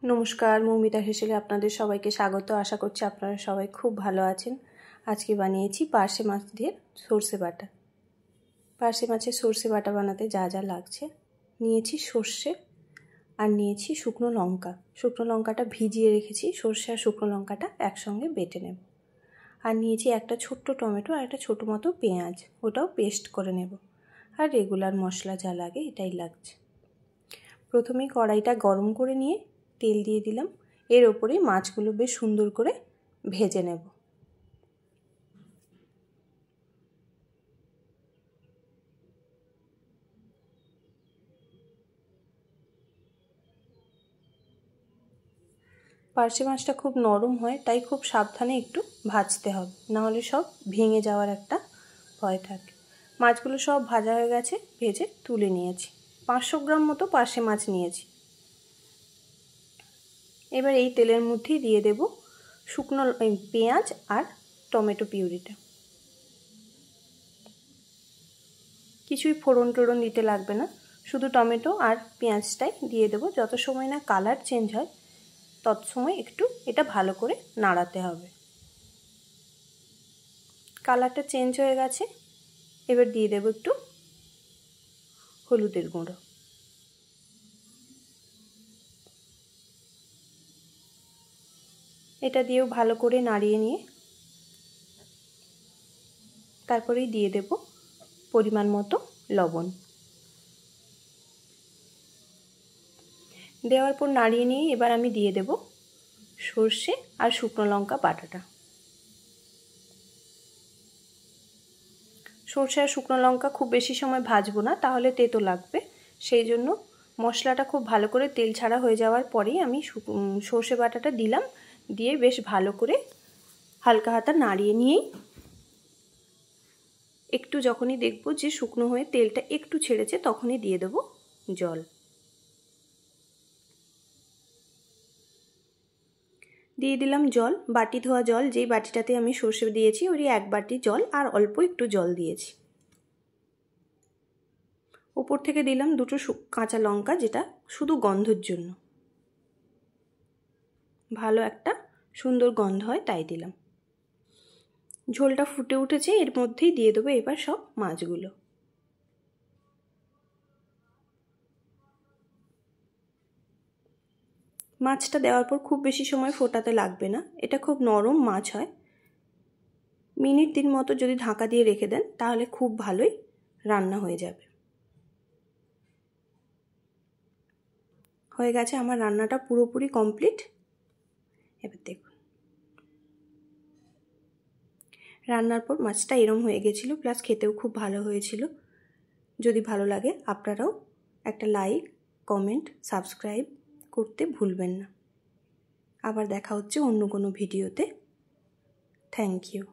নমস্কার, মৌমিতা হেসেলে আপনাদের সবাইকে স্বাগত। আশা করছি আপনারা সবাই খুব ভালো আছেন। আজকে বানিয়েছি পার্শে মাছ দিয়ে সর্ষে বাটা। পার্শে মাছের সর্ষে বাটা বানাতে যা যা লাগছে, নিয়েছি সর্ষে আর নিয়েছি শুকনো লঙ্কা। শুকনো লঙ্কাটা ভিজিয়ে রেখেছি, সর্ষে আর শুকনো লঙ্কাটা একসঙ্গে বেটে নেব। আর নিয়েছি একটা ছোট্ট টমেটো আর একটা ছোটো মতো পেঁয়াজ, ওটাও পেস্ট করে নেব। আর রেগুলার মশলা যা লাগে এটাই লাগছে। প্রথমেই কড়াইটা গরম করে নিয়ে তেল দিয়ে দিলাম, এর ওপরে মাছগুলো বেশ সুন্দর করে ভেজে নেব। পার্শে মাছটা খুব নরম হয়, তাই খুব সাবধানে একটু ভাজতে হবে, নাহলে সব ভেঙে যাওয়ার একটা ভয় থাকে। মাছগুলো সব ভাজা হয়ে গেছে, ভেজে তুলে নিয়েছি। 500 গ্রাম মতো পার্শে মাছ নিয়েছি। এবার এই তেলের মধ্যেই দিয়ে দেব শুকনো পেঁয়াজ আর টমেটো পিউরিটা। কিছুই ফোড়ন টোড়ন দিতে লাগবে না, শুধু টমেটো আর পেঁয়াজটাই দিয়ে দেবো। যত সময় না কালার চেঞ্জ হয় তত সময় একটু এটা ভালো করে নাড়াতে হবে। কালারটা চেঞ্জ হয়ে গেছে, এবার দিয়ে দেবো একটু হলুদের গুঁড়ো। এটা দিয়েও ভালো করে নাড়িয়ে নিয়ে তারপরেই দিয়ে দেব পরিমাণ মতো লবণ। দেওয়ার পর নাড়িয়ে নিয়ে এবার আমি দিয়ে দেব সর্ষে আর শুকনো লঙ্কা বাটাটা। সর্ষে আর শুকনো লঙ্কা খুব বেশি সময় ভাজবো না, তাহলে তেতো লাগবে। সেই জন্য মশলাটা খুব ভালো করে তেল ছাড়া হয়ে যাওয়ার পরেই আমি সর্ষে বাটাটা দিলাম, দিয়ে বেশ ভালো করে হালকা হাতে নাড়িয়ে নিয়েই একটু যখনই দেখব যে শুকনো হয়ে তেলটা একটু ছেড়েছে তখনই দিয়ে দেব জল। দিয়ে দিলাম জল, বাটি ধোয়া জল। যেই বাটিটাতে আমি সর্ষে দিয়েছি ওই 1 বাটি জল আর অল্প একটু জল দিয়েছি। উপর থেকে দিলাম 2টো কাঁচা লঙ্কা, যেটা শুধু গন্ধের জন্য, ভালো একটা সুন্দর গন্ধ হয় তাই দিলাম। ঝোলটা ফুটে উঠেছে, এর মধ্যেই দিয়ে দেবো এবার সব মাছগুলো। মাছটা দেওয়ার পর খুব বেশি সময় ফোটাতে লাগবে না, এটা খুব নরম মাছ হয়। মিনিট 3 মতো যদি ঢাকা দিয়ে রেখে দেন তাহলে খুব ভালোই রান্না হয়ে যাবে। হয়ে গেছে আমার রান্নাটা পুরোপুরি কমপ্লিট। এবার দেখুন, রান্নার পর মাছটা এরম হয়ে গেছিলো, প্লাস খেতেও খুব ভালো হয়েছিল। যদি ভালো লাগে আপনারাও একটা লাইক, কমেন্ট, সাবস্ক্রাইব করতে ভুলবেন না। আবার দেখা হচ্ছে অন্য কোনো ভিডিওতে। Thank you.